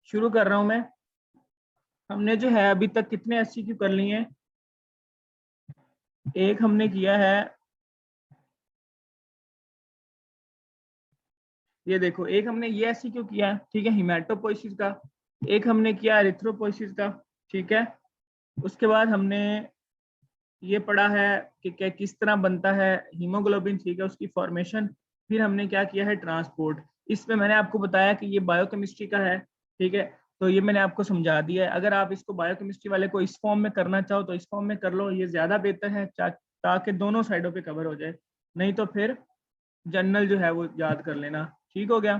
शुरू कर रहा हूं मैं। हमने जो है अभी तक कितने एससीक्यू कर लिए हैं? एक हमने किया है, ये देखो, एक हमने ये एससीक्यू किया है, ठीक है, हिमेटोपोइसिस का। एक हमने किया एरिथ्रोपोइसिस का, ठीक है। उसके बाद हमने ये पढ़ा है कि क्या किस तरह बनता है हीमोग्लोबिन, ठीक है, उसकी फॉर्मेशन। फिर हमने क्या किया है, ट्रांसपोर्ट। इसमें मैंने आपको बताया कि ये बायोकेमिस्ट्री का है, ठीक है। तो ये मैंने आपको समझा दिया है। अगर आप इसको बायोकेमिस्ट्री वाले को इस फॉर्म में करना चाहो तो इस फॉर्म में कर लो, ये ज्यादा बेहतर है, ताकि दोनों साइडों पे कवर हो जाए। नहीं तो फिर जनरल जो है वो याद कर लेना। ठीक हो गया।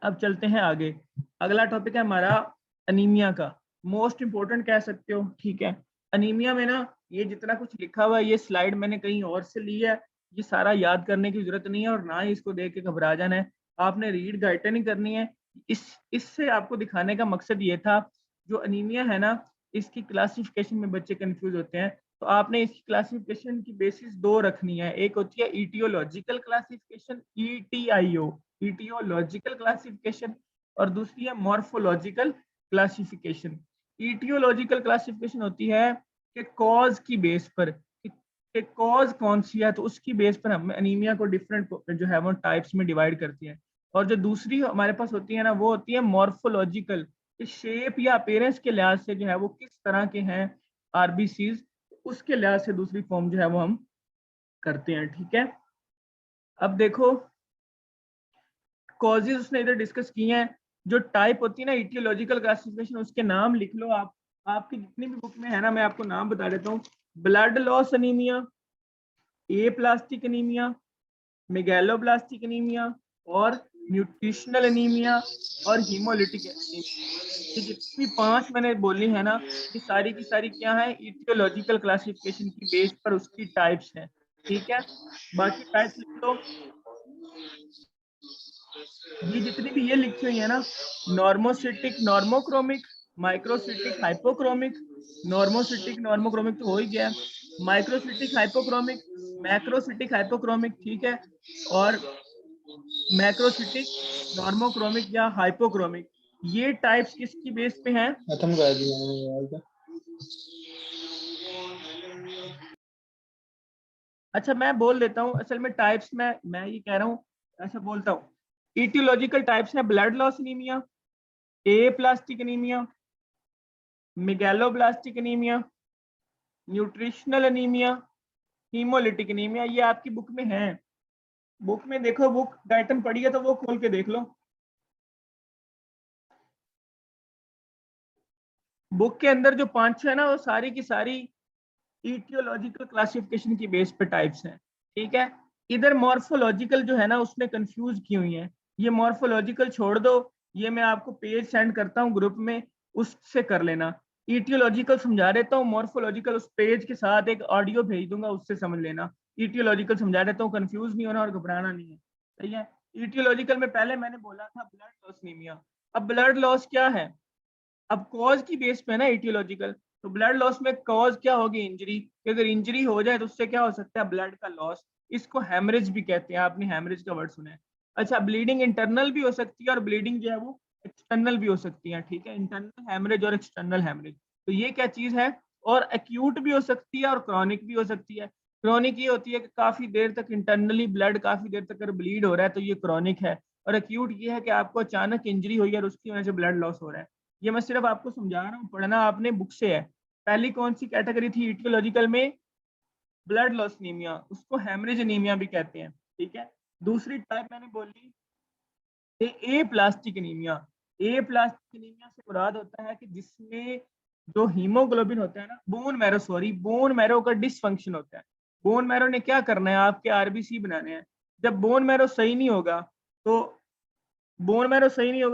अब चलते हैं आगे। अगला टॉपिक है हमारा अनीमिया का, मोस्ट इंपोर्टेंट कह सकते हो, ठीक है। अनीमिया में ना ये जितना कुछ लिखा हुआ है, ये स्लाइड मैंने कहीं और से ली है, ये सारा याद करने की जरूरत नहीं है और ना ही इसको देख के घबरा जाना है। आपने रीड गाइडें नहीं करनी है। इससे आपको दिखाने का मकसद ये था, जो अनीमिया है ना, इसकी क्लासिफिकेशन में बच्चे कंफ्यूज होते हैं। तो आपने इसकी क्लासिफिकेशन की बेसिस दो रखनी है। एक होती है aetiological classification, ETIO, aetiological classification, और दूसरी है मॉर्फोलॉजिकल क्लासिफिकेशन। ईटियोलॉजिकल क्लासिफिकेशन होती है कि कॉज की बेस पर, कि कॉज कौन सी है, तो उसकी बेस पर हम अनीमिया को डिफरेंट जो है वो टाइप्स में डिवाइड करती है। और जो दूसरी हमारे पास होती है ना, वो होती है मॉर्फोलॉजिकल, कि शेप या अपीयरेंस के लिहाज से जो है वो किस तरह के हैं आरबीसीज, उसके लिहाज से दूसरी फॉर्म जो है वो हम करते हैं, ठीक है। अब देखो, कॉजेज उसने इधर डिस्कस किए हैं। जो टाइप होती है ना इटियोलॉजिकल क्लासिफिकेशन, उसके नाम लिख लो आप। आपकी जितनी भी बुक में है ना, मैं आपको नाम बता देता हूँ। ब्लड लॉस अनीमिया, ए प्लास्टिक अनीमिया, मेगैलोब्लास्टिक अनीमिया, और न्यूट्रिशनल अनीमिया, और हीमोलिटिक अनीमिया। ये जितनी भी पांच मैंने बोली है ना, ये सारी की सारी क्या है, इटियोलॉजिकल क्लासिफिकेशन की बेस पर उसकी टाइप्स हैं, ठीक है। बाकी टाइप्स लिख लो। ये जितनी भी ये लिखी हुई है ना, normocytic normochromic, microcytic hypochromic, normocytic normochromic तो हो ही गया, माइक्रोसिटिक हाइपोक्रोमिक, मैक्रोसिटिक हाइपोक्रोमिक, ठीक है, और मैक्रोसिटिक नॉर्मोक्रोमिक या हाइपोक्रोमिक। ये टाइप्स किसकी बेस पे हैं? खत्म कर दिया। अच्छा, मैं बोल देता हूँ असल में टाइप्स में, मैं ये कह रहा हूँ, ऐसा बोलता हूँ। इटियोलॉजिकल टाइप्स है blood loss anaemia, aplastic anaemia, megaloblastic anaemia, nutritional anaemia, haemolytic anaemia. ये आपकी बुक में है। बुक में देखो, बुक डायटम पढ़ी है तो वो खोल के देख लो। बुक के अंदर जो पांच है ना, वो सारी की सारी इटियोलॉजिकल क्लासिफिकेशन की बेस पे टाइप्स हैं, ठीक है। इधर मॉर्फोलॉजिकल जो है ना, उसने कंफ्यूज की हुई है। ये मॉर्फोलॉजिकल छोड़ दो, ये मैं आपको पेज सेंड करता हूँ ग्रुप में, उससे कर लेना। इटियोलॉजिकल समझा देता हूँ, मॉर्फोलॉजिकल उस पेज के साथ एक ऑडियो भेज दूंगा, उससे समझ लेना। इटियोलॉजिकल समझा देता हूँ, कंफ्यूज नहीं होना और घबराना नहीं है, सही है। इटियोलॉजिकल में पहले मैंने बोला था ब्लड लॉस एनीमिया। अब ब्लड लॉस क्या है? अब कॉज की बेस पे ना इटियोलॉजिकल, तो ब्लड लॉस में कॉज क्या होगी? इंजरी। अगर इंजरी हो जाए तो उससे क्या हो सकता है? ब्लड का लॉस। इसको हेमरेज भी कहते हैं, आपने हेमरेज का वर्ड सुना है। अच्छा, ब्लीडिंग इंटरनल भी हो सकती है और ब्लीडिंग जो है वो एक्सटर्नल भी हो सकती है, ठीक है। इंटरनल हेमरेज और एक्सटर्नल हेमरेज, तो ये क्या चीज है? और एक्यूट भी हो सकती है और क्रॉनिक भी हो सकती है। क्रॉनिक ये होती है कि काफी देर तक इंटरनली ब्लड काफी देर तक अगर ब्लीड हो रहा है तो ये क्रॉनिक है। और एक्यूट ये है कि आपको अचानक इंजरी हुई है और उसकी वजह से ब्लड लॉस हो रहा है। ये मैं सिर्फ आपको समझा रहा हूँ, पढ़ना आपने बुक से है। पहली कौन सी कैटेगरी थी इटियोलॉजिकल में? ब्लड लॉस एनीमिया, उसको हेमरेज एनीमिया भी कहते हैं, ठीक है। दूसरी टाइप मैंने बोली ए plastic anaemia. Aplastic anaemia से मुराद होता है कि जिसमें जो हीमोग्लोबिन होता है ना, bone marrow, sorry, bone marrow का डिसफंक्शन होता है। बोन मैरो ने क्या करना है? आपके आरबीसी बनाने हैं। जब बोन मैरो सही नहीं होगा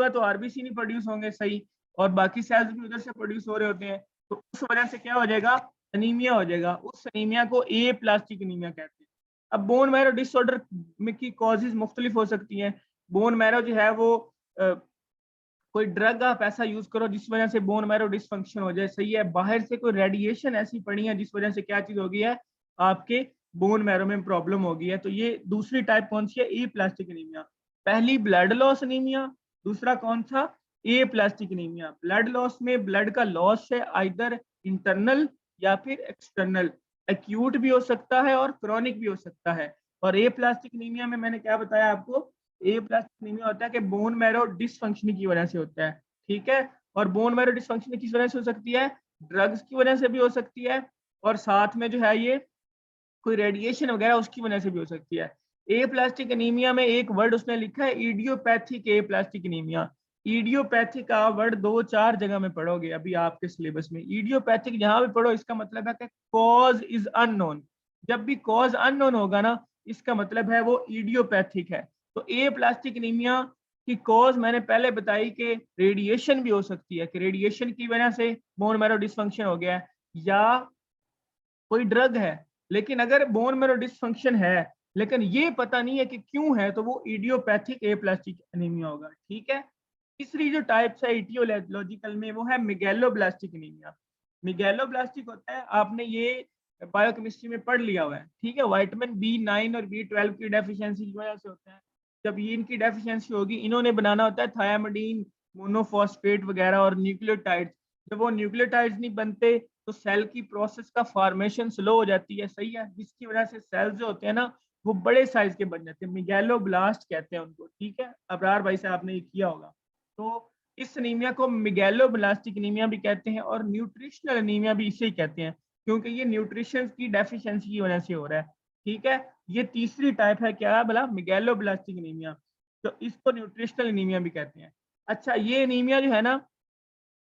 तो आरबीसी नहीं प्रोड्यूस होंगे सही, और बाकी सेल्स भी उधर से प्रोड्यूस हो रहे होते हैं। तो उस वजह से क्या हो जाएगा? अनीमिया हो जाएगा। उस अनीमिया को ए प्लास्टिक अनीमिया कहते हैं। अब बोन मैरो डिसऑर्डर में की कॉजेज मुख्तलिफ हो सकती हैं। बोन मैरो जो है वो कोई ड्रग आप ऐसा यूज करो जिस वजह से बोन मैरो डिसफंक्शन हो जाए, सही है। बाहर से कोई रेडिएशन ऐसी पड़ी है जिस वजह से क्या चीज हो गई है, आपके बोन मैरो में प्रॉब्लम हो गई है। तो ये दूसरी टाइप कौन सी है? ई प्लास्टिक एनीमिया। पहली ब्लड लॉस एनीमिया, दूसरा कौन सा? ए प्लास्टिक एनीमिया, ब्लड लॉस में ब्लड का लॉस है आइदर इंटरनल या फिर एक्सटर्नल, एक्यूट भी हो सकता है और क्रॉनिक भी हो सकता है। और ए प्लास्टिक एनीमिया में मैंने क्या बताया आपको, ए प्लास्टिक एनीमिया होता है कि बोन मैरो डिसफंक्शन की वजह से होता है, ठीक है। और बोन मैरो डिसफंक्शन किस वजह से हो सकती है, ड्रग्स की वजह से भी हो सकती है, और साथ में जो है ये कोई रेडिएशन वगैरह उसकी वजह से भी हो सकती है। ए प्लास्टिक एनीमिया में एक वर्ड उसने लिखा है इडियोपैथिक ए प्लास्टिक एनीमिया। इडियोपैथिक का वर्ड 2-4 जगह में पढ़ोगे अभी आपके सिलेबस में। इडियोपैथिक जहां भी पढ़ो इसका मतलब है कि कॉज इज अननोन। जब भी कॉज अननोन होगा ना, इसका मतलब है वो इडियोपैथिक है। तो ए प्लास्टिक एनीमिया की कॉज मैंने पहले बताई कि रेडिएशन भी हो सकती है, कि रेडिएशन की वजह से बोन मैरो डिसफंक्शन हो गया है, या कोई ड्रग है। लेकिन अगर बोन मैरो डिसफंक्शन है लेकिन ये पता नहीं है कि क्यों है, तो वो इडियोपैथिक एप्लास्टिक एनीमिया होगा, ठीक है। तीसरी जो टाइप्स है इटियोलॉजिकल में वो है मेगैलोब्लास्टिक एनीमिया। मेगैलोब्लास्टिक होता है, आपने ये बायोकेमिस्ट्री में पढ़ लिया हुआ है, ठीक है। विटामिन B9 और B12 की डेफिशिएंसी की वजह से होता है। जब ये इनकी डेफिशिएंसी होगी, इन्होंने बनाना होता है थायामिडीन, मोनोफॉस्फेट वगैरह और न्यूक्लियोटाइड्स। जब वो न्यूक्लियोटाइड्स नहीं बनते तो सेल की प्रोसेस का फॉर्मेशन स्लो हो जाती है, सही है, जिसकी वजह से सेल्स जो होते हैं ना वो बड़े साइज के बन जाते हैं, मिगैलोब्लास्ट कहते हैं उनको, ठीक है। अबरार भाई से आपने ये किया होगा। तो इस एनीमिया को मिगैलोब्लास्टिक एनीमिया भी कहते हैं और न्यूट्रिशनल एनीमिया भी इसे ही कहते हैं, क्योंकि ये न्यूट्रिशन की डेफिशिएंसी की वजह से हो रहा है, ठीक है। ये तीसरी टाइप है, क्या है बोला, मिगैलोब्लास्टिक एनीमिया। तो इसको न्यूट्रिशनल एनीमिया भी कहते हैं। अच्छा, ये एनीमिया जो है ना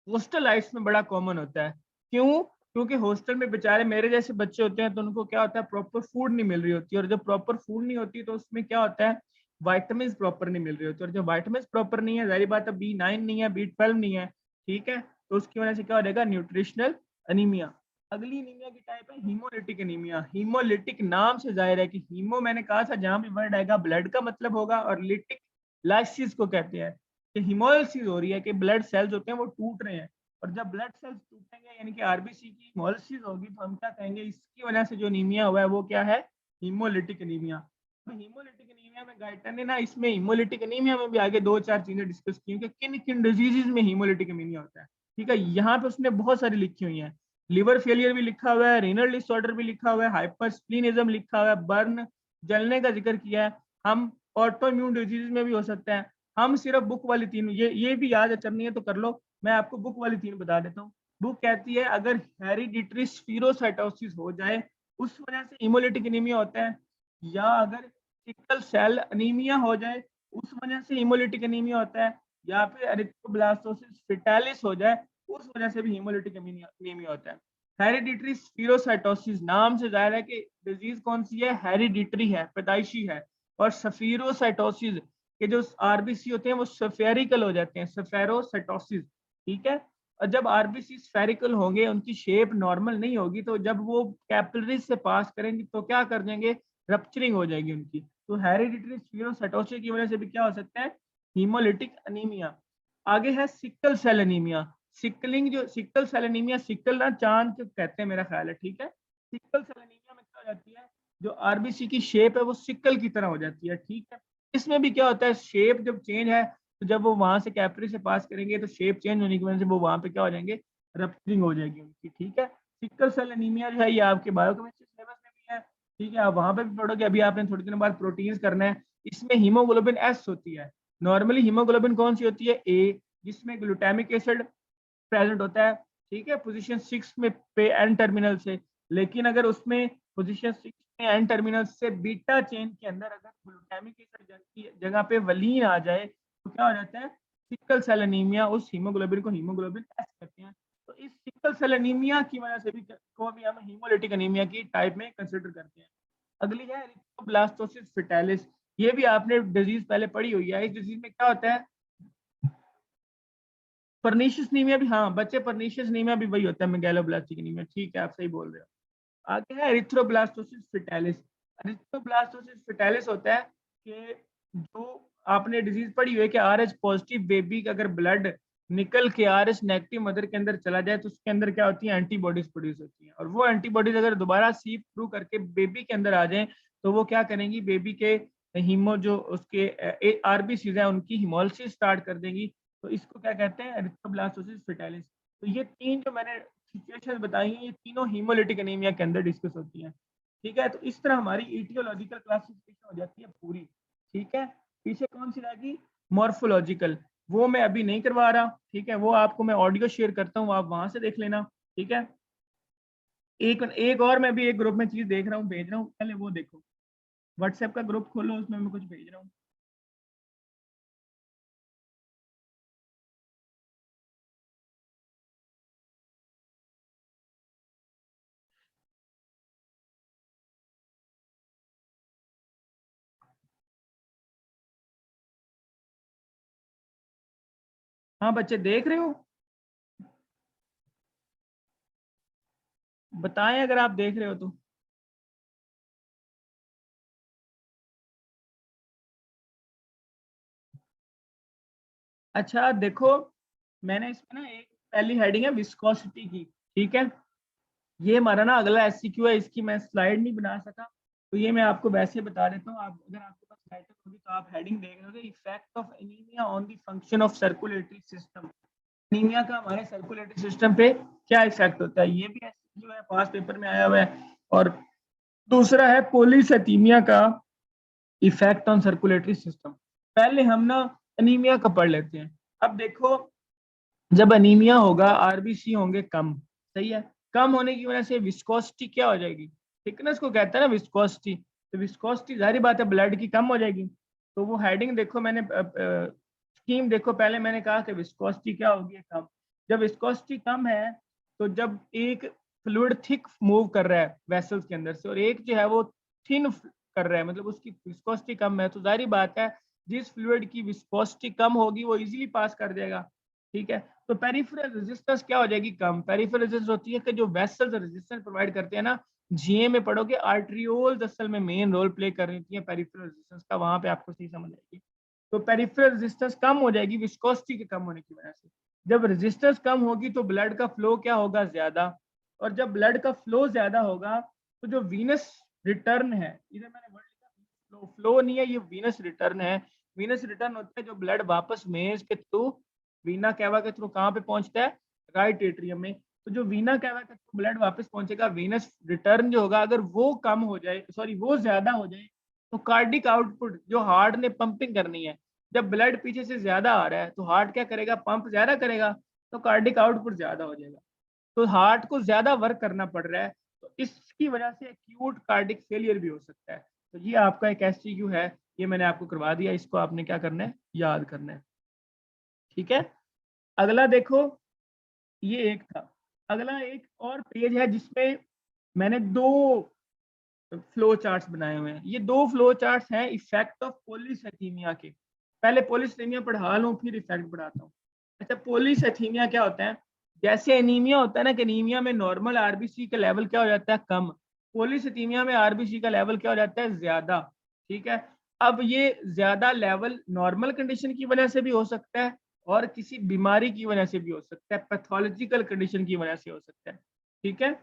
हॉस्टल लाइफ्स में बड़ा कॉमन होता है। क्यों? क्योंकि हॉस्टल में बेचारे मेरे जैसे बच्चे होते हैं, तो उनको क्या होता है, प्रॉपर फूड नहीं मिल रही होती है, और जब प्रॉपर फूड नहीं होती तो उसमें क्या होता है, विटामिन्स प्रॉपर नहीं मिल रही होती है, और जब विटामिन्स प्रॉपर नहीं है, जाहिर बात है B9 नहीं है, B12 नहीं है, ठीक है। तो उसकी वजह से क्या हो जाएगा, न्यूट्रिशनल एनीमिया। अगली एनीमिया की टाइप है हीमोलिटिक एनीमिया। हीमोलिटिक नाम से जाहिर है कि हीमो मैंने कहा था, जहां भी वर्ड आएगा ब्लड का मतलब होगा, और लिटिक लाइसिस को कहते हैं कि हिमोलिसिस हो रही है, कि ब्लड सेल्स होते हैं वो टूट रहे हैं। और जब ब्लड सेल्स टूटेंगे यानी कि आरबीसी की हिमोलिसिस होगी, तो हम क्या कहेंगे, इसकी वजह से जो एनीमिया हुआ है वो क्या है, हीमोलिटिक एनीमिया। तो हीमोलिटिक एनीमिया में गाइटर ने ना इसमें हीमोलिटिक एनीमिया में भी आगे 2-4 चीजें डिस्कस की कि किन किन डिजीजेज में हीमोलिटिक एनीमिया होता है, ठीक है। यहाँ पे उसने बहुत सारी लिखी हुई हैं। लिवर फेलियर भी लिखा हुआ है, रीनल डिसऑर्डर भी लिखा हुआ है, हाइपरस्प्लीनिज्म लिखा हुआ है, बर्न, जलने का जिक्र किया है। हम ऑटोइम्यून डिजीज में भी हो सकता है। हम सिर्फ बुक वाली 3 ये भी याद करनी है तो कर लो, मैं आपको बुक वाली 3 बता देता हूँ। बुक कहती है अगर हेरिडिटरी स्फीरोसाइटोसिस हो जाए उस वजह से हीमोलिटिक एनीमिया होता है, या अगर सिकल सेल एनीमिया हो जाए उस वजह से हीमोलिटिक एनीमिया होता है, या फिर एरिथ्रोब्लास्टोसिस फेटालिस हो जाए उस वजह से भी हीमोलिटिक एनीमिया होता है। हेरिडिटरी स्फीरोसाइटोसिस नाम से जाहिर है कि डिजीज कौन सी है, हेरिडिटरी है, पैदाइशी है। और स्फीरोसाइटोसिस के जो आरबीसी होते हैं वो स्फेरिकल हो जाते हैं, स्फेरोसाइटोसिस, ठीक है। और जब आरबीसी स्फेरिकल होंगे, उनकी शेप नॉर्मल नहीं होगी, तो जब वो कैपिलरीज से पास करेंगे तो क्या कर देंगे, रप्चरिंग हो जाएगी उनकी। तो हेरिडिटरी स्फीरोसाइटोसिस की वजह से भी क्या हो सकता है, हीमोलिटिक एनीमिया। आगे है सिकल सेल एनीमिया। सिकलिंग जो सिकल सेल एनीमिया, सिकल ना चांद के कहते हैं मेरा ख्याल है, ठीक है। सिकल सेल एनीमिया में क्या हो जाती है, जो आरबीसी की शेप है वो सिकल की तरह हो जाती है, ठीक है। इसमें भी क्या होता है, शेप जब चेंज है तो जब वो वहां से कैपिलरी से पास करेंगे तो शेप चेंज होने की वजह से वो वहां पे क्या हो जाएंगे, रप्चरिंग हो जाएगी उनकी, ठीक है। सिकल सेल एनीमिया जो है ये आपके बायोकेमिस्ट्री सिलेबस में भी है, ठीक है, आप वहां पे भी पढ़ोगे। अभी आपने थोड़ी देर बाद प्रोटीन्स करना है, इसमें हीमोग्लोबिन एस होती है। नॉर्मली हीमोग्लोबिन कौन सी होती है, ए, जिसमें ग्लूटामिक एसिड प्रेजेंट होता है, ठीक है, पोजीशन 6 में पे एन टर्मिनल से। लेकिन अगर उसमें पोजीशन 6 में एन टर्मिनल से बीटा चेन के अंदर अगर ग्लूटामिक एसिड की जगह पे वलीन आ जाए तो क्या हो जाता है, सिकल सेल एनीमिया। उस हीमोग्लोबिन को हीमोग्लोबिन एस कहते हैं। तो इस सिकल सेल एनीमिया की वजह से भी को भी हम हीमोलिटिक एनीमिया की टाइप में कंसिडर करते हैं। अगली है एरिथ्रोब्लास्टोसिस फेटालिस। ये भी आपने डिजीज पहले पढ़ी हुई है। इस डिजीज में क्या होता है, परनीशियस नीमिया भी, हाँ बच्चे, परनीशियस नीमिया भी वही होता है मेगैलोब्लास्टिक एनीमिया, ठीक है, आप सही बोल रहे हो। आगे है एरिथ्रोब्लास्टोसिस फेटालिस। एरिथ्रोब्लास्टोसिस फेटालिस होता है कि जो आपने डिजीज पढ़ी हुई है कि आरएच पॉजिटिव बेबी का अगर ब्लड निकल के आरएच नेगेटिव मदर के अंदर चला जाए तो उसके अंदर क्या होती है, एंटीबॉडीज प्रोड्यूस होती हैं, और वो एंटीबॉडीज अगर दोबारा सीप थ्रू करके बेबी के अंदर आ जाए तो वो क्या करेंगी, बेबी के हीमो जो उसके आरबीसीज है उनकी हिमोलिसिस स्टार्ट कर देंगी, तो इसको क्या कहते हैं, एरिथ्रोब्लास्टोसिस फेटालिस। तो ये 3 जो मैंने सिचुएशन बताई हैं, ये तीनों हीमोलिटिक एनीमिया के अंदर डिस्कस होती हैं। ठीक है, तो इस तरह हमारी ईटियोलॉजिकल क्लासिफिकेशन हो जाती है पूरी। ठीक है, पीछे कौन सी रहेगी, मॉर्फोलॉजिकल, वो मैं अभी नहीं करवा रहा। ठीक है, वो आपको मैं ऑडियो शेयर करता हूँ, आप वहां से देख लेना। ठीक है, एक एक और मैं भी एक ग्रुप में चीज देख रहा हूँ, भेज रहा हूँ, पहले वो देखो। व्हाट्सएप का ग्रुप खोलो, उसमें मैं कुछ भेज रहा हूँ। हाँ बच्चे देख रहे हो, बताएं अगर आप देख रहे हो तो। अच्छा देखो, मैंने इसमें ना एक पहली हेडिंग है विस्कोसिटी की। ठीक है, ये हमारा ना अगला एससीक्यू है, इसकी मैं स्लाइड नहीं बना सका, तो ये मैं आपको वैसे बता देता हूँ। आप अगर आपके पास स्लाइड होगी तो आप हेडिंग देख लोगे, effect of anaemia on the function of circulatory system. Anaemia का हमारे सर्कुलेटरी सिस्टम पे क्या इफेक्ट होता है, ये भी एससीक्यू है, पास पेपर में आया हुआ है। और दूसरा है पॉलीसेथीमिया का इफेक्ट ऑन सर्कुलेटरी सिस्टम। पहले हम ना एनीमिया का पढ़ लेते हैं। अब देखो, जब एनीमिया होगा आरबीसी होंगे कम, सही है, कम होने की वजह से विस्कोसिटी क्या हो जाएगी, थिकनेस को कहता है ना विस्कोसिटी, तो विस्कोसिटी जाहिर बात है ब्लड की कम हो जाएगी। तो वो हेडिंग देखो, मैंने स्कीम देखो, पहले मैंने कहा कि विस्कोसिटी क्या होगी, कम। जब विस्कोसिटी कम है, तो जब एक फ्लूइड थिक मूव कर रहा है वेसल्स के अंदर से, और एक जो है वो थिन कर रहा है, मतलब उसकी विस्कोसिटी कम है, तो जाहिर बात है जिस फ्लूइड की विस्कोसिटी कम होगी वो इजीली पास कर देगा। ठीक है, तो पेरिफेरल रेजिस्टेंस क्या हो जाएगी, कम। पेरिफेरल रेजिस्टेंस होती है कि जो वेसल्स रेजिस्टेंस प्रोवाइड करते हैं ना, जीए में पढ़ोगे आर्टरियोल्स असल में मेन रोल प्ले कर रही है पेरिफेरल रेजिस्टेंस का, वहां पे आपको सही समझ आएगी। तो पेरिफेरल रेजिस्टेंस कम हो जाएगी विस्कोसिटी के कम होने की वजह से। जब रेजिस्टेंस कम होगी तो ब्लड का फ्लो क्या होगा, ज्यादा। और जब ब्लड का फ्लो ज्यादा होगा, तो जो वीनस रिटर्न है, इधर मैंने वर्ड लिखा फ्लो, फ्लो नहीं है, ये वीनस रिटर्न है। वीनस रिटर्न होता है जो ब्लड वापस मेज के थ्रू, वीना कैवा के थ्रू कहाँ पे पहुंचता है, राइट एट्रियम में। तो जो वीना कैवा के थ्रू ब्लड वापस पहुंचेगा, वीनस रिटर्न जो होगा, अगर वो कम हो जाए, सॉरी वो ज्यादा हो जाए, तो कार्डिक आउटपुट जो हार्ट ने पंपिंग करनी है, जब ब्लड पीछे से ज्यादा आ रहा है तो हार्ट क्या करेगा, पंप ज्यादा करेगा, तो कार्डिक आउटपुट ज्यादा हो जाएगा। तो हार्ट को ज्यादा वर्क करना पड़ रहा है, तो इसकी वजह से एक्यूट कार्डिक फेलियर भी हो सकता है। तो ये आपका एक एससीक्यू है, ये मैंने आपको करवा दिया, इसको आपने क्या करना है, याद करना है। ठीक है, अगला देखो, ये एक था। अगला एक और पेज है जिसमें मैंने दो फ्लो चार्ट्स बनाए हुए हैं। ये दो फ्लो चार्ट्स हैं इफेक्ट ऑफ पॉलीसाइथीमिया के। पहले पॉलीसाइथीमिया पढ़ा लूं, फिर इफेक्ट पढ़ाता हूँ। अच्छा, पॉलीसाइथीमिया क्या होता है, जैसे एनीमिया होता है ना, कि एनीमिया में नॉर्मल आरबीसी का लेवल क्या हो जाता है, कम। पॉलीसाइथीमिया में आरबीसी का लेवल क्या हो जाता है, ज्यादा। ठीक है, अब ये ज्यादा लेवल नॉर्मल कंडीशन की वजह से भी हो सकता है, और किसी बीमारी की वजह से भी हो सकता है, पैथोलॉजिकल कंडीशन की वजह से हो सकता है। ठीक है,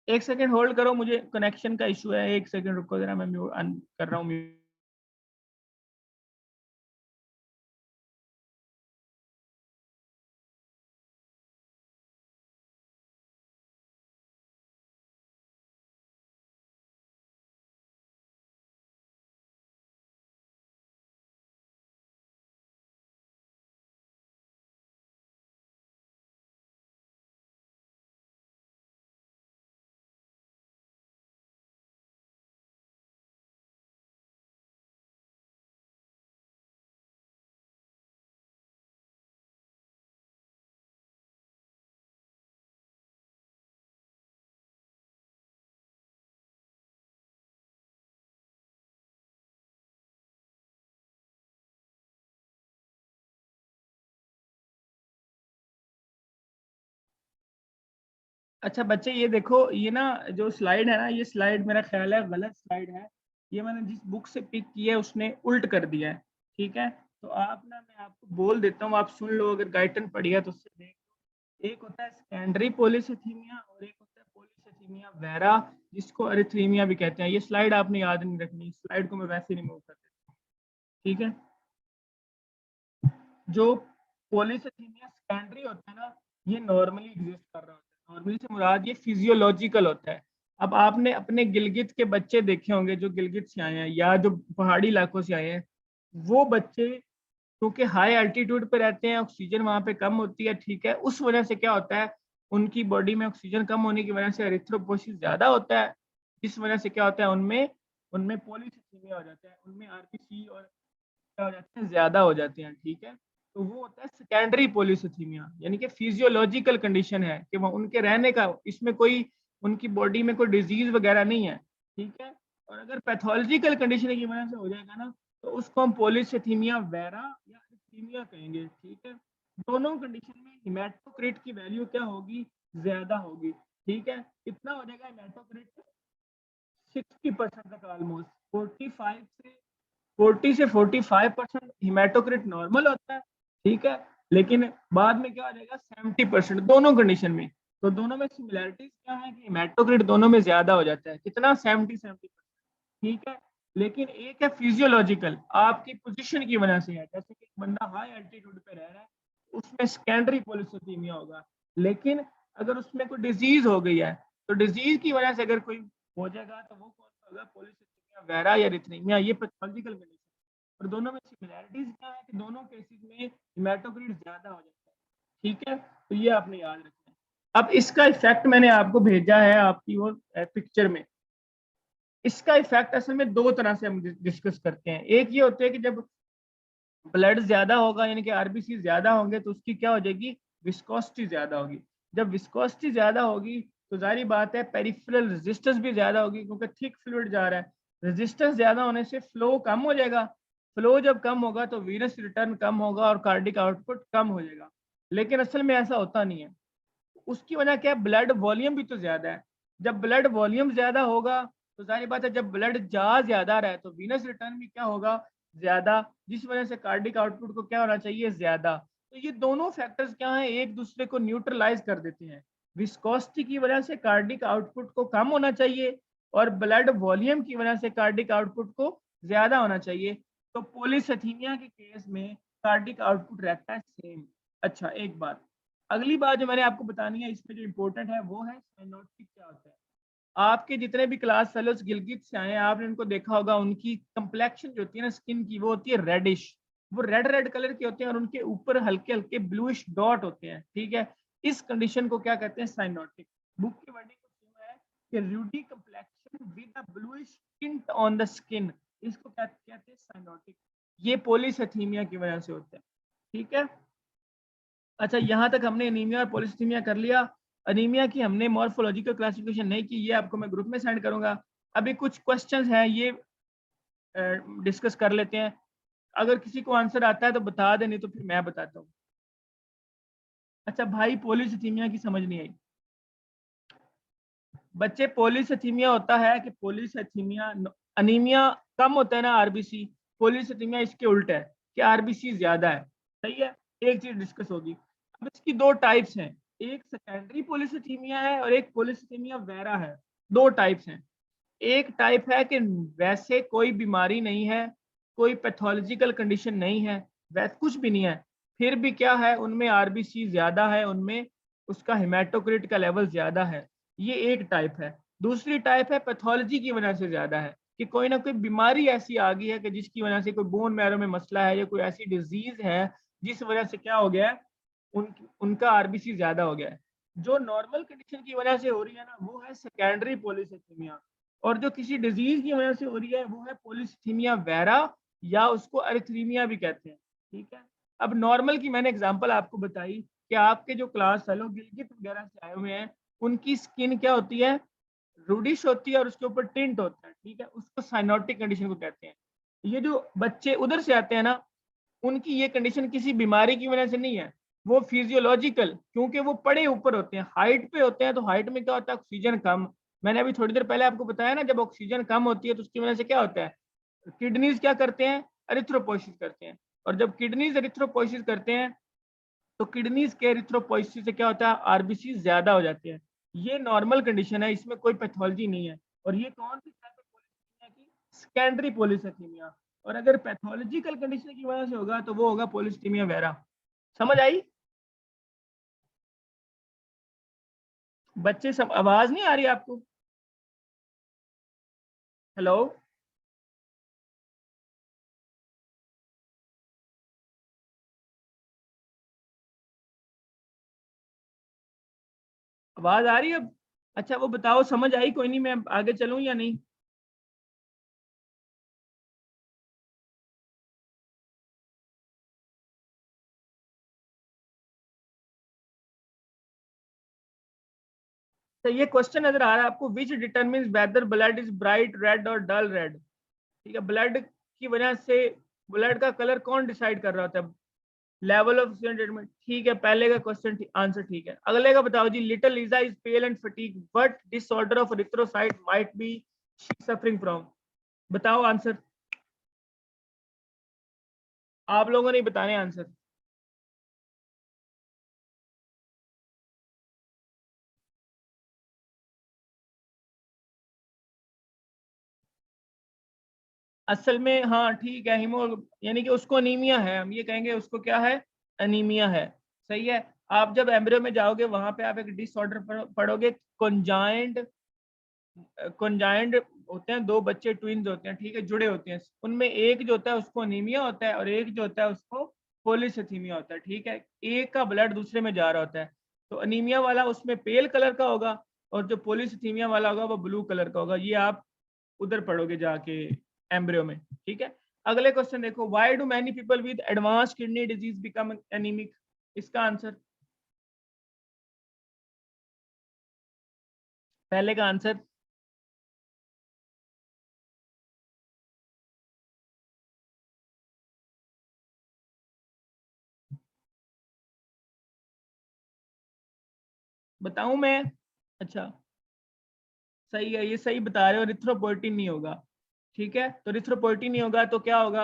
एक सेकंड होल्ड करो, मुझे कनेक्शन का इशू है, एक सेकंड रुको जरा, मैं म्यूट कर रहा हूँ। अच्छा बच्चे, ये देखो, ये ना जो स्लाइड है ना, ये स्लाइड मेरा ख्याल है गलत स्लाइड है। ये मैंने जिस बुक से पिक किया है उसने उल्ट कर दिया है। ठीक है, तो आप ना, मैं आपको बोल देता हूँ, आप सुन लो, अगर गाइटन पढ़ी है तो उससे देख लो। एक होता है सेकेंडरी पॉलीसाइथीमिया, और एक होता है पॉलीसाइथीमिया वेरा, जिसको अरिथीमिया भी कहते हैं। ये स्लाइड आपने याद नहीं रखनी, स्लाइड को मैं वैसे रिमूव कर देता हूँ। ठीक है। जो पॉलीसाइथेमिया सेकेंडरी होता है ना, ये नॉर्मली एग्जिस्ट कर रहा होता है। नॉर्मली से मुराद ये फिजियोलॉजिकल होता है। अब आपने अपने गिलगित के बच्चे देखे होंगे जो गिलगित से आए हैं या जो पहाड़ी इलाकों से आए हैं, वो बच्चे क्योंकि हाई एल्टीट्यूड पे रहते हैं, ऑक्सीजन वहां पे कम होती है, ठीक है, उस वजह से क्या होता है, उनकी बॉडी में ऑक्सीजन कम होने की वजह से एरिथ्रोपोसिस ज्यादा होता है। इस वजह से क्या होता है, उनमें उनमें पॉलीसाइथेमिया हो जाता है, उनमें आरबीसी और क्या हो जाते हैं, ज्यादा हो जाते हैं, ठीक है। तो वो होता है सेकेंडरी पॉलीसाइथेमिया, यानी कि फिजियोलॉजिकल कंडीशन है कि वह उनके रहने का, इसमें कोई उनकी बॉडी में कोई डिजीज वगैरह नहीं है, ठीक है। और अगर पैथोलॉजिकल कंडीशन की वजह से हो जाएगा ना, तो उसको हम पॉलीसाइथेमिया वेरा या एरिथीमिया कहेंगे, ठीक है। दोनों कंडीशन में हिमेटोक्रिट की वैल्यू क्या होगी, ज्यादा होगी, ठीक है। कितना हो जाएगा हिमेटोक्रिट, 60% तक, ऑलमोस्ट 40 से 45% हिमेटोक्रिट नॉर्मल होता है, ठीक है। लेकिन बाद में क्या हो जाएगा, 70% दोनों कंडीशन में। तो दोनों में सिमिलैरिटीज क्या है कि हिमेटोक्रिट दोनों में ज्यादा हो जाता है, कितना, 70%, ठीक है। लेकिन एक है फिजियोलॉजिकल, आपकी पोजीशन की वजह से है, जैसे कि एक बंदा हाई एल्टीट्यूड पे रह रहा है, उसमें सेकेंडरी पॉलीसाइथेमिया होगा। लेकिन अगर उसमें कोई डिजीज हो गई है, तो डिजीज की वजह से अगर कोई हो जाएगा, तो वो कौन सा होगा, पॉलीसाइथेमिया वेरा या एरिथ्रीमिया, ये पैथोलॉजिकल कंडीशन। और दोनों में सिमिलैरिटीज क्या है कि दोनों केसेस में हिमेटोक्रिट ज्यादा हो जाता है, ठीक है। तो ये आपने याद रखना है। अब इसका इफेक्ट मैंने आपको भेजा है आपकी वो पिक्चर में। इसका इफेक्ट असल में दो तरह से हम डिस्कस करते हैं। एक ये होता है कि जब ब्लड ज्यादा होगा, यानी कि आरबीसी ज्यादा होंगे, तो उसकी क्या हो जाएगी, विस्कोसिटी ज्यादा होगी। जब विस्कोसिटी ज्यादा होगी, तो जारी बात है पेरिफेरल रेजिस्टेंस भी ज्यादा होगी, क्योंकि थिक फ्लूइड जा रहा है। रेजिस्टेंस ज्यादा होने से फ्लो कम हो जाएगा। फ्लो जब कम होगा तो वीनस रिटर्न कम होगा और कार्डिक आउटपुट कम हो जाएगा। लेकिन असल में ऐसा होता नहीं है। उसकी वजह क्या है, ब्लड वॉल्यूम भी तो ज्यादा है। जब ब्लड वॉल्यूम ज्यादा होगा, तो जाहिर बात है जब ब्लड जा ज्यादा रहा है, तो वीनस रिटर्न भी क्या होगा, ज्यादा, जिस वजह से कार्डिक आउटपुट को क्या होना चाहिए, ज्यादा। तो ये दोनों फैक्टर्स क्या है, एक दूसरे को न्यूट्रलाइज कर देते हैं। विस्कोसिटी की वजह से कार्डिक आउटपुट को कम होना चाहिए, और ब्लड वॉल्यूम की वजह से कार्डिक आउटपुट को ज्यादा होना चाहिए। तो पॉलीसाइथेमिया के केस में कार्डिक आउटपुट रहता है सेम। अच्छा, एक बात, अगली बात जो मैंने आपको बतानी है, इसमें जो इम्पोर्टेंट है वो है साइनोटिक क्या होता है। आपके जितने भी क्लास फेलोज गिलगित से आए हैं, आपने उनको देखा होगा, उनकी कंप्लेक्शन जो होती है ना स्किन की, वो होती है रेडिश। वो रेड रेड कलर के होते हैं और उनके ऊपर हल्के हल्के ब्लूइश डॉट होते हैं, ठीक है। इस कंडीशन को क्या कहते हैं, साइनोटिक। बुक की वर्डिंग को है कि ruddy complexion with a bluish tint on the skin, इसको कहते हैं साइनोटिक। ये पॉलीसाइथेमिया की वजह से होता है, ठीक है। अच्छा, यहाँ तक हमने एनीमिया और पॉलीसाइथेमिया कर लिया। एनीमिया की हमने मॉर्फोलॉजिकल क्लासिफिकेशन नहीं की, ये आपको मैं ग्रुप में सेंड करूंगा। अभी कुछ क्वेश्चंस हैं, ये डिस्कस कर लेते हैं। अगर किसी को आंसर आता है तो बता दे, नहीं तो फिर मैं बताता हूँ। अच्छा भाई, पॉलीसाइथेमिया की समझ नहीं आई बच्चे। पॉलीसाइथेमिया होता है कि पॉलीसाइथेमिया, अनीमिया कम होता है ना आरबीसी, पॉलीसाइथेमिया इसके उल्टा है कि आरबीसी ज्यादा है, सही है। एक चीज डिस्कस होगी। अब इसकी दो टाइप्स हैं, एक सेकेंडरी पॉलीसाइथेमिया है और एक पॉलीसाइथेमिया वेरा है। दो टाइप्स हैं। एक टाइप है कि वैसे कोई बीमारी नहीं है, कोई पैथोलॉजिकल कंडीशन नहीं है, वैसे कुछ भी नहीं है, फिर भी क्या है, उनमें आरबीसी ज्यादा है, उनमें उसका हिमेटोक्रिट का लेवल ज्यादा है। ये एक टाइप है। दूसरी टाइप है पैथोलॉजी की वजह से ज्यादा है, कि कोई ना कोई बीमारी ऐसी आ गई है कि जिसकी वजह से कोई बोन मैरो में मसला है या कोई ऐसी डिजीज है जिस वजह से क्या हो गया है, उनका आरबीसी ज्यादा हो गया है। जो नॉर्मल कंडीशन की वजह से हो रही है ना, वो है सेकेंडरी पॉलीसाइथेमिया। और जो किसी डिजीज की वजह से हो रही है, वो है पॉलीसाइथेमिया वेरा, या उसको एरिथ्रीमिया भी कहते हैं, ठीक है। अब नॉर्मल की मैंने एग्जांपल आपको बताई कि आपके जो क्लास फेलो गिलगित वगैरह से आए हुए हैं, उनकी स्किन क्या होती है, रूडिश होती है और उसके ऊपर टिंट होता है, ठीक है, उसको साइनोटिक कंडीशन को कहते हैं। ये जो बच्चे उधर से आते हैं ना, उनकी ये कंडीशन किसी बीमारी की वजह से नहीं है, वो फिजियोलॉजिकल, क्योंकि वो पड़े ऊपर होते हैं, हाइट पे होते हैं, तो हाइट में क्या होता है, ऑक्सीजन कम। मैंने अभी थोड़ी देर पहले आपको बताया ना, जब ऑक्सीजन कम होती है तो उसकी वजह से क्या होता है, किडनीज क्या करते हैं, एरिथ्रोपोइसिस करते हैं। और जब किडनीज एरिथ्रोपोइसिस करते हैं, तो किडनीज के एरिथ्रोपोइसिस से क्या होता है, आरबीसी ज्यादा हो जाते हैं। ये नॉर्मल कंडीशन है, इसमें कोई पैथोलॉजी नहीं है। और ये कौन सी टाइप ऑफ पॉलीसाइथेमिया की, सेकेंडरी पॉलीसाइथेमिया। और अगर पैथोलॉजिकल कंडीशन की वजह से होगा तो वो होगा पॉलीसिस्टीमिया वेरा। समझ आई बच्चे? सब आवाज नहीं आ रही आपको? हेलो, आवाज आ रही है अब? अच्छा वो बताओ, समझ आई? कोई नहीं, मैं आगे चलूं या नहीं? तो ये क्वेश्चन नजर आ रहा है आपको, which determines whether blood is bright red और डल रेड। ठीक है, ब्लड की वजह से ब्लड का कलर कौन डिसाइड कर रहा होता है? Level of treatment. ठीक है, पहले का क्वेश्चन आंसर ठीक है। अगले का बताओ जी, little Lisa is pale and fatigue, what disorder of erythrocyte might be she suffering from? बताओ आंसर। आप लोगों ने बताने आंसर। असल में हाँ ठीक है, हीमो यानी कि उसको अनीमिया है, हम ये कहेंगे उसको क्या है, अनीमिया है। सही है। आप जब एम्ब्रियो में जाओगे वहां पे आप एक डिसऑर्डर पढ़ोगे, कॉन्जाइंड। कॉन्जाइंड होते हैं, दो बच्चे ट्विन्स होते हैं, ठीक है, जुड़े होते हैं, उनमें एक जो होता है उसको अनीमिया होता है और एक जो होता है उसको पॉलीसिथीमिया होता है। ठीक है, एक का ब्लड दूसरे में जा रहा होता है, तो अनीमिया वाला उसमें पेल कलर का होगा और जो पॉलीसिथीमिया वाला होगा वो ब्लू कलर का होगा। ये आप उधर पढ़ोगे जाके एम्ब्रियो में। ठीक है, अगले क्वेश्चन देखो, why do many people with advance kidney disease become anaemic? इसका आंसर, पहले का आंसर। बताऊं मैं? अच्छा, सही है, ये सही बता रहे हो, एरिथ्रोपोइटिन नहीं होगा। ठीक है, तो एरिथ्रोपोइटिन नहीं होगा तो क्या होगा,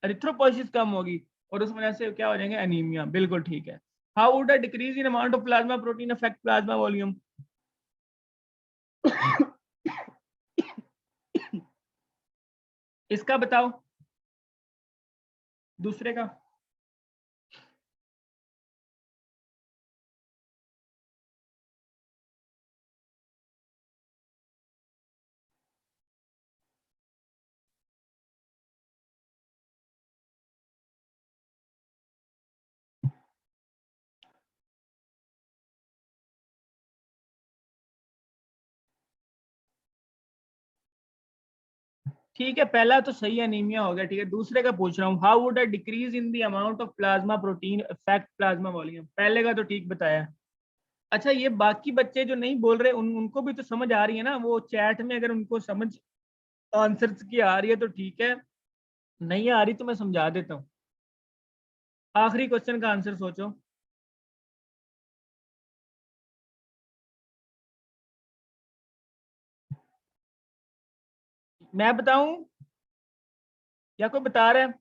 एरिथ्रोपोइसिस कम होगी और उस वजह से क्या हो जाएंगे, एनीमिया। बिल्कुल ठीक है। How would a decrease in amount of plasma protein affect plasma volume? इसका बताओ, दूसरे का। ठीक है, पहला तो सही एनीमिया हो गया। ठीक है, दूसरे का पूछ रहा हूँ, how would a decrease in the amount of plasma protein affect plasma volume? पहले का तो ठीक बताया। अच्छा, ये बाकी बच्चे जो नहीं बोल रहे उनको भी तो समझ आ रही है ना, वो चैट में अगर उनको समझ आंसर की आ रही है तो ठीक है, नहीं आ रही तो मैं समझा देता हूँ। आखिरी क्वेश्चन का आंसर सोचो। मैं बताऊं या कोई बता रहा है?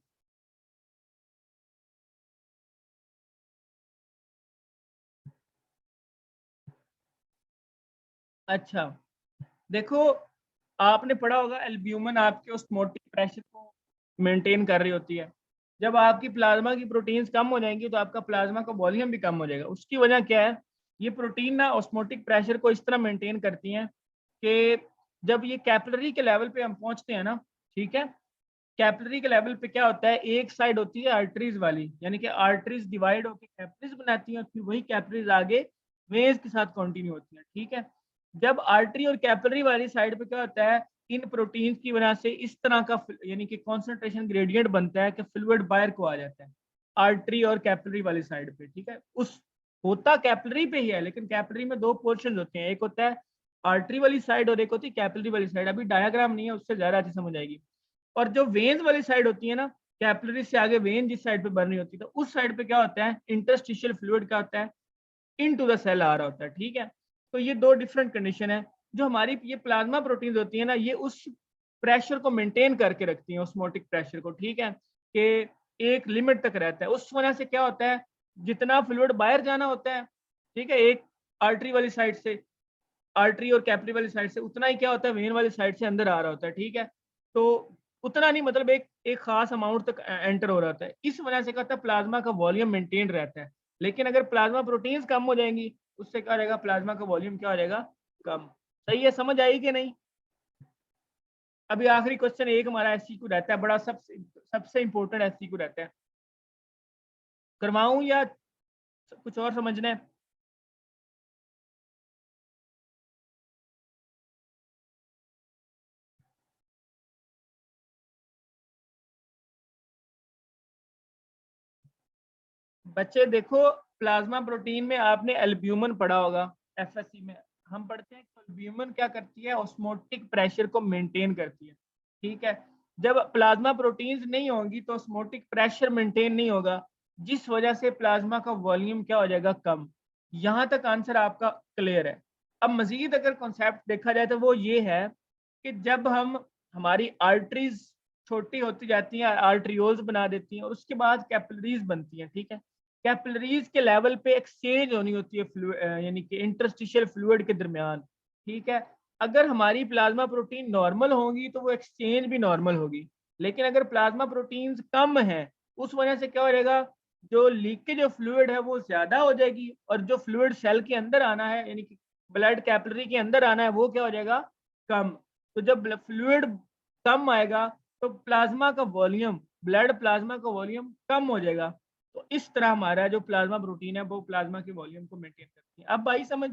अच्छा, देखो, आपने पढ़ा होगा एल्ब्यूमिन आपके ऑस्मोटिक प्रेशर को मेंटेन कर रही होती है। जब आपकी प्लाज्मा की प्रोटीन्स कम हो जाएंगी तो आपका प्लाज्मा का वॉल्यूम भी कम हो जाएगा। उसकी वजह क्या है, ये प्रोटीन ना ऑस्मोटिक प्रेशर को इस तरह मेंटेन करती हैं कि जब ये कैपिलरी के लेवल पे हम पहुंचते हैं ना, ठीक है, कैपिलरी के लेवल पे क्या होता है, एक साइड होती है आर्टरीज वाली, यानी कि आर्टरीज डिवाइड होकर कैपिलरीज बनाती हैं और फिर वही कैपिलरीज आगे वेन्स के साथ कंटिन्यू होती हैं। ठीक है, जब आर्टरी और कैपिलरी वाली साइड पे क्या होता है, इन प्रोटीन्स की वजह से इस तरह का यानी कि कॉन्सेंट्रेशन ग्रेडियंट बनता है कि फ्लूइड बाहर को आ जाता है आर्टरी और कैपिलरी वाली साइड पे। ठीक है, उस होता कैपिलरी पे ही है, लेकिन कैपिलरी में दो पोर्शन होते हैं, एक होता है आर्टरी वाली साइड और एक होती है कैपिलरी वाली साइड। अभी डायग्राम नहीं है, उससे ज्यादा अच्छी समझ आएगी। और जो वेन्स वाली साइड होती है ना, कैपिलरी से आगे वेन जिस साइड पे बन रही होती है, तो उस साइड पे क्या होता है, इंटरस्टिशियल फ्लूइड क्या होता है, इनटू द सेल आ रहा होता है। ठीक है, तो ये दो डिफरेंट कंडीशन है। जो हमारी ये प्लाज्मा प्रोटीन होती है ना, ये उस प्रेशर को मेंटेन करके रखती है, ऑस्मोटिक प्रेशर को। ठीक है, कि एक लिमिट तक रहता है। उस वजह से क्या होता है, जितना फ्लूइड बाहर जाना होता है, ठीक है, एक आर्टरी वाली साइड से, आर्टरी और कैपिलरी वाली साइड से, उतना ही क्या होता है वेन वाली साइड से अंदर आ रहा होता है। ठीक है, तो उतना नहीं, मतलब एक एक खास अमाउंट तक एंटर हो रहा है। इस वजह से कहता है प्लाज्मा का वॉल्यूम मेंटेन रहता है। लेकिन अगर प्लाज्मा प्रोटीन्स कम हो जाएंगी, उससे क्या रहेगा, प्लाज्मा का वॉल्यूम क्या हो जाएगा, कम। सही है, समझ आई कि नहीं? अभी आखिरी क्वेश्चन एक हमारा एससीक्यू रहता है, बड़ा सबसे सबसे इंपॉर्टेंट एससीक्यू रहता है। करवाऊं या कुछ और समझना है? बच्चे देखो, प्लाज्मा प्रोटीन में आपने एल्ब्यूमिन पढ़ा होगा एफएससी में। हम पढ़ते हैं एल्ब्यूमिन क्या करती है, ऑस्मोटिक प्रेशर को मेंटेन करती है। ठीक है, जब प्लाज्मा प्रोटीन्स नहीं होंगी तो ऑस्मोटिक प्रेशर मेंटेन नहीं होगा, जिस वजह से प्लाज्मा का वॉल्यूम क्या हो जाएगा, कम। यहां तक आंसर आपका क्लियर है। अब मजीद अगर कॉन्सेप्ट देखा जाए तो वो ये है कि जब हम हमारी आर्टरीज छोटी होती जाती हैं, आर्ट्रियोल्स बना देती हैं, और उसके बाद कैपिलरीज बनती हैं। ठीक है, कैपिलरीज के लेवल पे एक्सचेंज होनी होती है यानी कि इंटरस्टिशियल फ्लूइड के दरमियान। ठीक है, अगर हमारी प्लाज्मा प्रोटीन नॉर्मल होगी तो वो एक्सचेंज भी नॉर्मल होगी। लेकिन अगर प्लाज्मा प्रोटीन्स कम है, उस वजह से क्या हो जाएगा, जो लीकेज ऑफ फ्लूइड है वो ज्यादा हो जाएगी, और जो फ्लूइड सेल के अंदर आना है यानी कि ब्लड कैपिलरी के अंदर आना है वो क्या हो जाएगा, कम। तो जब फ्लूइड कम आएगा तो प्लाज्मा का वॉल्यूम, ब्लड प्लाज्मा का वॉल्यूम कम हो जाएगा। तो इस तरह हमारा जो प्लाज्मा प्रोटीन है वो प्लाज्मा के वॉल्यूम को मेंटेन करती है। अब भाई समझ,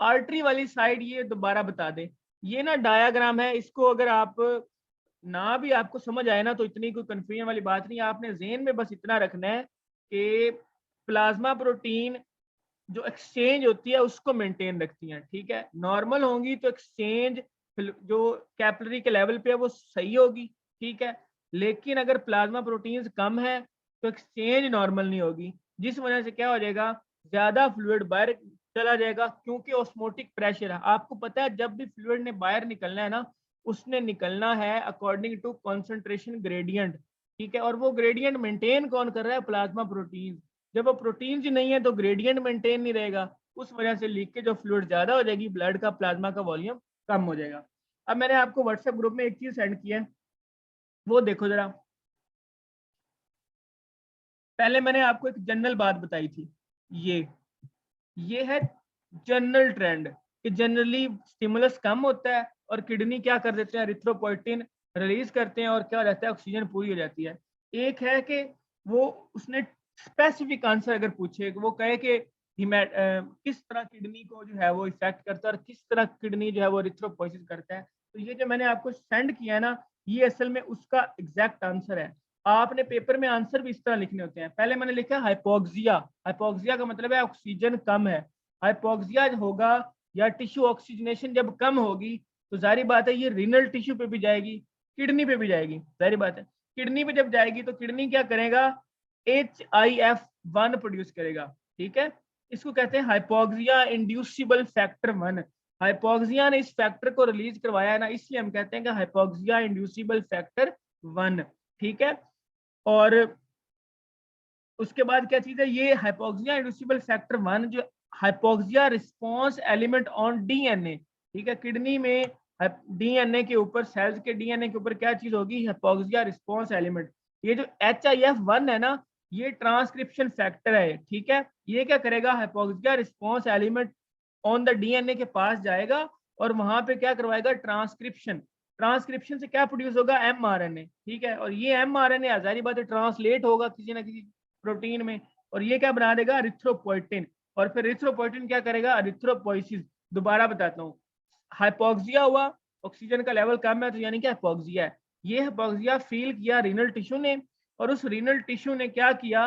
आर्टरी वाली साइड ये दोबारा बता दें, ये ना डायाग्राम है, इसको अगर आप ना भी आपको समझ आए ना तो इतनी कोई कंफ्यूजन वाली बात नहीं। आपने जेहन में बस इतना रखना है कि प्लाज्मा प्रोटीन जो एक्सचेंज होती है उसको मेंटेन रखती हैं। ठीक है, नॉर्मल होंगी तो एक्सचेंज जो कैपिलरी के लेवल पे है वो सही होगी। ठीक है, लेकिन अगर प्लाज्मा प्रोटीन्स कम है तो एक्सचेंज नॉर्मल नहीं होगी, जिस वजह से क्या हो जाएगा, ज्यादा फ्लूइड बाहर चला जाएगा, क्योंकि ऑस्मोटिक प्रेशर है। आपको पता है जब भी फ्लूइड ने बाहर निकलना है ना, उसने निकलना है अकॉर्डिंग टू कॉन्सेंट्रेशन ग्रेडियंट। ठीक है, और वो ग्रेडियंट मेंटेन कौन कर रहा है, प्लाज्मा प्रोटीन। जब वो प्रोटीन ही नहीं है तो ग्रेडियंट मेंटेन नहीं रहेगा, उस वजह से लीकेज ऑफ फ्लूइड ज्यादा हो जाएगी, ब्लड का प्लाज्मा का वॉल्यूम कम हो जाएगा। अब मैंने आपको व्हाट्सएप ग्रुप में एक चीज सेंड किया है, वो देखो जरा। पहले मैंने आपको एक जनरल बात बताई थी, ये है जनरल ट्रेंड कि जनरली स्टिमुलस कम होता है और किडनी क्या कर देते हैं, एरिथ्रोपोइटिन रिलीज करते हैं, और क्या रहता है, ऑक्सीजन पूरी हो जाती है। एक है कि वो उसने स्पेसिफिक आंसर अगर पूछे, वो कहे कि किस तरह किडनी को जो है वो इफेक्ट करता है और किस तरह किडनी जो है वो एरिथ्रोपोइसिस करता है। तो ये जो मैंने आपको सेंड किया है ना, ये असल में उसका एग्जैक्ट आंसर है। आपने पेपर में आंसर भी इस तरह लिखने होते हैं। पहले मैंने लिखा हाइपोक्सिया, हाइपोक्सिया का मतलब है ऑक्सीजन कम है। हाइपोक्सिया होगा या टिश्यू ऑक्सीजनेशन जब कम होगी तो जारी बात है ये रीनल टिश्यू पे भी जाएगी, किडनी पे भी जाएगी, जारी बात है। किडनी पे जब जाएगी तो किडनी क्या करेगा, HIF1 प्रोड्यूस करेगा। ठीक है, इसको कहते हैं हाइपोक्सिया इंड्यूसिबल फैक्टर 1। हाइपोक्सिया ने इस फैक्टर को रिलीज करवाया है ना, इसलिए हम कहते हैं कि हाइपोक्सिया इंड्यूसिबल फैक्टर 1। ठीक है, और उसके बाद क्या चीज है, ये हाइपोक्सिया इंड्यूसिबल फैक्टर 1 जो hypoxia response element on DNA. ठीक है, किडनी में डीएनए के ऊपर, सेल्स के डीएनए के ऊपर क्या चीज होगी, हाइपोक्सिया रिस्पांस एलिमेंट। ये जो HIF1 है ना, ये ट्रांसक्रिप्शन फैक्टर है। ठीक है, ये क्या करेगा, hypoxia response element on the DNA के पास जाएगा और वहां पे क्या करवाएगा, ट्रांसक्रिप्शन। ट्रांसक्रिप्शन से क्या प्रोड्यूस होगा, mRNA। ठीक है, और ये mRNA आजारी बात है ट्रांसलेट होगा किसी ना किसी प्रोटीन में, और ये क्या बना देगा, एरिथ्रोपोइटिन। और फिर एरिथ्रोपोइटिन क्या करेगा, एरिथ्रोपोइसिस। दोबारा बताता हूँ, हाइपोक्सिया हुआ, ऑक्सीजन का लेवल कम है तो यानी कि हाइपोक्सिया है। ये हाइपोक्सिया फील किया रीनल टिश्यू ने, और उस रीनल टिश्यू ने क्या किया,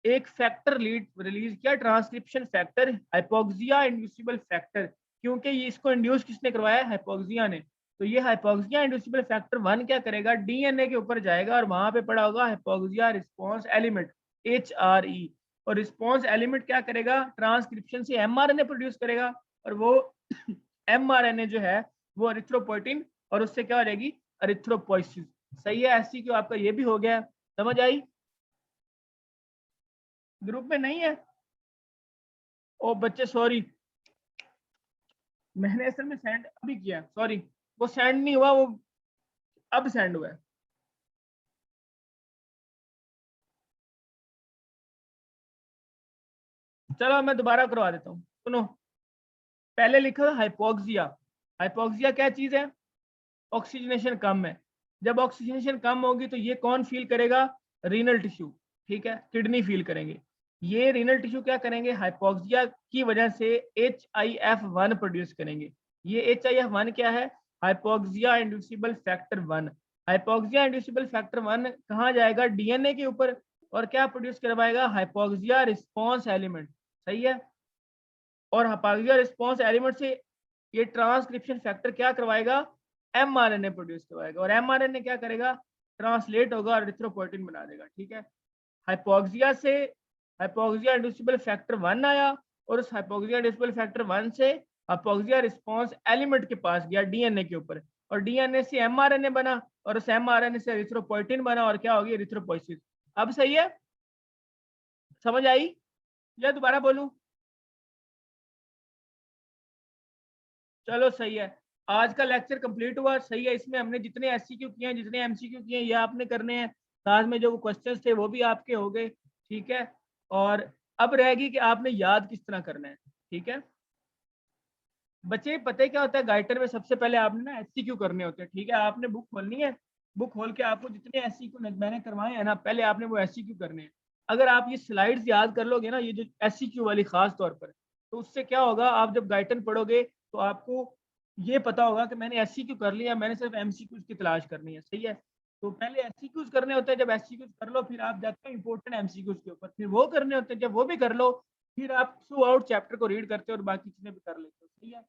एक फैक्टर रिलीज किया, transcription factor, hypoxia inducible factor. क्योंकि ये इसको इंड्यूस किसने करवाया, हाइपोक्सिया ने। तो ये हाइपोक्सिया इंड्यूसिबल फैक्टर 1 क्या करेगा, डीएनए के ऊपर जाएगा और वहां पे पड़ा होगा हाइपोक्सिया रिस्पांस एलिमेंट, HRE। और रिस्पांस एलिमेंट क्या करेगा, ट्रांसक्रिप्शन से mRNA प्रोड्यूस करेगा, और वो mRNA जो है वो एरिथ्रोपोइटिन, और उससे क्या हो जाएगी, एरिथ्रोपोइसिस। सही है, ऐसी क्यों, आपका ये भी हो गया, समझ आई? ग्रुप में नहीं है? ओ बच्चे सॉरी, मैंने असल में सेंड अभी किया, सॉरी, वो सेंड नहीं हुआ, वो अब सेंड हुआ है। चलो मैं दोबारा करवा देता हूँ, सुनो। पहले लिखा हाइपोक्सिया। हाइपोक्सिया क्या चीज है? ऑक्सीजनेशन कम है। जब ऑक्सीजनेशन कम होगी तो ये कौन फील करेगा? रीनल टिश्यू, ठीक है, किडनी फील करेंगे। ये रीनल टिश्यू क्या करेंगे? हाइपोक्सिया की वजह से HIF1 प्रोड्यूस करेंगे। ये HIF1 क्या है? Hypoxia inducible factor 1। Hypoxia inducible factor 1 कहाँ जाएगा? DNA के ऊपर, और क्या प्रोड्यूस करवाएगा? Hypoxia response element. सही है। और हाइपोक्सिया रिस्पॉन्स एलिमेंट से ये ट्रांसक्रिप्शन फैक्टर क्या करवाएगा? mRNA प्रोड्यूस करवाएगा, और mRNA क्या करेगा? ट्रांसलेट होगा और एरिथ्रोपोइटिन बना देगा। ठीक है। हाइपोक्सिया से हाइपोक्सिया इंड्यूसिबल फैक्टर 1 आया, और उस हाइपोक्सिया इंड्यूसिबल फैक्टर 1 से हाइपोक्सिया रिस्पॉन्स एलिमेंट के पास गया, DNA के ऊपर, और DNA से mRNA बना, और उस mRNA से एरिथ्रोपोइटिन बना, और क्या होगी? एरिथ्रोपोइसिस। अब सही है? समझ आई या दोबारा बोलूं? चलो सही है। आज का लेक्चर कंप्लीट हुआ। सही है। इसमें हमने जितने SCQ किए हैं, जितने MCQ किए हैं, ये आपने करने हैं। साथ में जो क्वेश्चंस थे वो भी आपके हो गए। ठीक है। और अब रहेगी कि आपने याद किस तरह करना है। ठीक है बच्चे, पता है क्या होता है? गाइटर में सबसे पहले आपने ना SCQ करने होते हैं। ठीक है। आपने बुक खोलनी है। बुक खोल के आपको जितने SCQ मैंने करवाए हैं ना, पहले आपने वो SCQ करने हैं। अगर आप ये स्लाइड्स याद कर लोगे ना, ये जो SCQ वाली खास तौर पर, तो उससे क्या होगा? आप जब गाइटन पढ़ोगे तो आपको ये पता होगा कि मैंने SCQ कर लिया, मैंने सिर्फ MCQ की तलाश करनी है। सही है। तो पहले SCQ करने होते हैं। जब SCQ कर लो, फिर आप जाते हो इंपॉर्टेंट MCQ के ऊपर, फिर वो करने होते हैं। जब वो भी कर लो, फिर आप थ्रू आउट चैप्टर को रीड करते हो और बाकी चीजें भी कर लेते हो। सही है।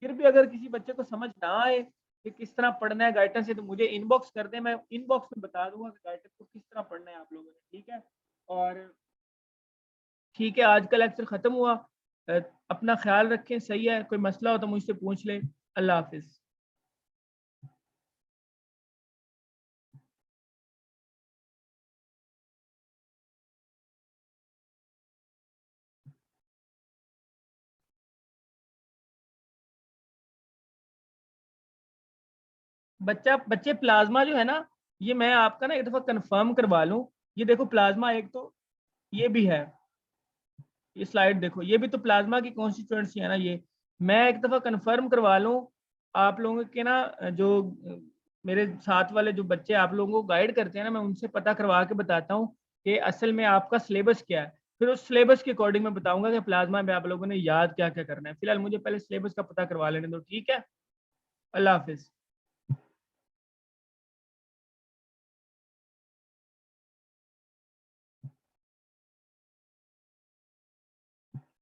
फिर भी अगर किसी बच्चे को समझ ना आए कि किस तरह पढ़ना है गाइडर से, तो मुझे इनबॉक्स कर दे, मैं इनबॉक्स में बता दूंगा कि गाइडर को किस तरह पढ़ना है आप लोगों ने। ठीक है। और ठीक है, आज का लेक्चर खत्म हुआ। अपना ख्याल रखें। सही है। कोई मसला हो तो मुझसे पूछ ले। अल्लाह हाफिज। बच्चे प्लाज्मा जो है ना, ये मैं आपका ना एक दफा कंफर्म करवा लूं। ये देखो प्लाज्मा, एक तो ये भी है, ये स्लाइड देखो, ये भी तो प्लाज्मा की कॉन्स्टिट्यूएंसी है ना। ये मैं एक दफा कंफर्म करवा लूं आप लोगों के ना, जो मेरे साथ वाले जो बच्चे आप लोगों को गाइड करते हैं ना, मैं उनसे पता करवा के बताता हूँ कि असल में आपका सिलेबस क्या है। फिर उस सिलेबस के अकॉर्डिंग मैं बताऊंगा कि प्लाज्मा में आप लोगों ने याद क्या क्या करना है। फिलहाल मुझे पहले सिलेबस का पता करवा लेने दो। ठीक है। अल्लाह हाफिज।